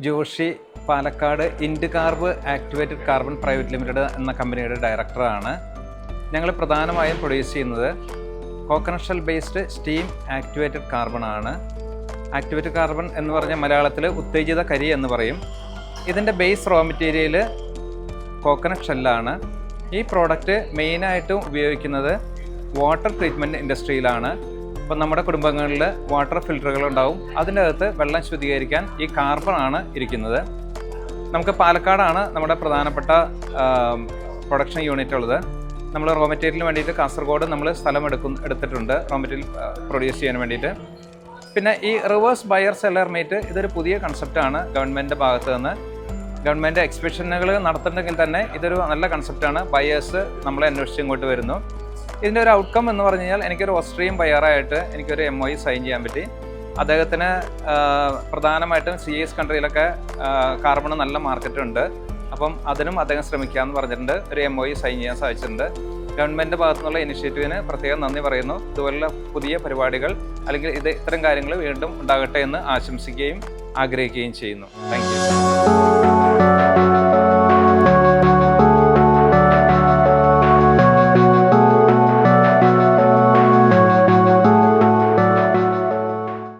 ജോഷി പാലക്കാട് ഇൻഡ് carb activated carbon private limited എന്ന കമ്പനിയുടെ ഡയറക്ടറാണ്. ഞങ്ങൾ പ്രധാനമായും പ്രൊഡ്യൂസ് ചെയ്യുന്നത് coconut shell based steam activated carbon ആണ്. ആക്ടിവേറ്റഡ് കാർബൺ എന്ന് പറഞ്ഞാൽ മലയാളത്തിൽ ഉത്തേജിത കരി എന്ന് പറയും. ഇതിൻ്റെ ബേസ് റോ മെറ്റീരിയൽ കോക്കനട്ട് ഷെല്ലാണ്. ഈ പ്രോഡക്റ്റ് മെയിനായിട്ടും ഉപയോഗിക്കുന്നത് വാട്ടർ ട്രീറ്റ്മെൻറ്റ് ഇൻഡസ്ട്രിയിലാണ്. ഇപ്പം നമ്മുടെ കുടുംബങ്ങളിൽ വാട്ടർ ഫിൽറ്ററുകളുണ്ടാവും, അതിൻ്റെ അകത്ത് വെള്ളം ശുദ്ധീകരിക്കാൻ ഈ കാർബണാണ് ഇരിക്കുന്നത്. നമുക്ക് പാലക്കാടാണ് നമ്മുടെ പ്രധാനപ്പെട്ട പ്രൊഡക്ഷൻ യൂണിറ്റ് ഉള്ളത്. നമ്മൾ റോ മെറ്റീരിയലിന് വേണ്ടിയിട്ട് കാസർഗോഡ് നമ്മൾ സ്ഥലം എടുത്തിട്ടുണ്ട് റോ മെറ്റീരിയൽ പ്രൊഡ്യൂസ് ചെയ്യാൻ വേണ്ടിയിട്ട്. പിന്നെ ഈ റിവേഴ്സ് ബയർ സെല്ലർ മീറ്റ് ഇതൊരു പുതിയ കൺസെപ്റ്റാണ് ഗവൺമെൻറ്റിൻ്റെ ഭാഗത്ത് നിന്ന്. ഗവൺമെൻറ് എക്സിബിഷനുകൾ നടത്തുന്നുണ്ടെങ്കിൽ തന്നെ ഇതൊരു നല്ല കൺസെപ്റ്റാണ്. ബയേഴ്സ് നമ്മളെ അന്വേഷിച്ച് ഇങ്ങോട്ട് വരുന്നു. ഇതിൻ്റെ ഒരു ഔട്ട്കം എന്ന് പറഞ്ഞു കഴിഞ്ഞാൽ എനിക്കൊരു ഓസ്ട്രിയൻ ബയറായിട്ട് എനിക്കൊരു MOU സൈൻ ചെയ്യാൻ പറ്റി. അദ്ദേഹത്തിന് പ്രധാനമായിട്ടും CIS കൺട്രിയിലൊക്കെ കാർബണ് നല്ല മാർക്കറ്റ് ഉണ്ട്. അപ്പം അതിനും അദ്ദേഹം ശ്രമിക്കാമെന്ന് പറഞ്ഞിട്ടുണ്ട്. ഒരു MOU സൈൻ ചെയ്യാൻ സാധിച്ചിട്ടുണ്ട്. ഗവൺമെൻറ് ഭാഗത്തു നിന്നുള്ള ഇനിഷ്യേറ്റീവിന് പ്രത്യേകം നന്ദി പറയുന്നു. ഇതുപോലുള്ള പുതിയ പരിപാടികൾ അല്ലെങ്കിൽ ഇത്തരം കാര്യങ്ങൾ വീണ്ടും ഉണ്ടാകട്ടെ എന്ന് ആശംസിക്കുകയും ആഗ്രഹിക്കുകയും ചെയ്യുന്നു. Thank you.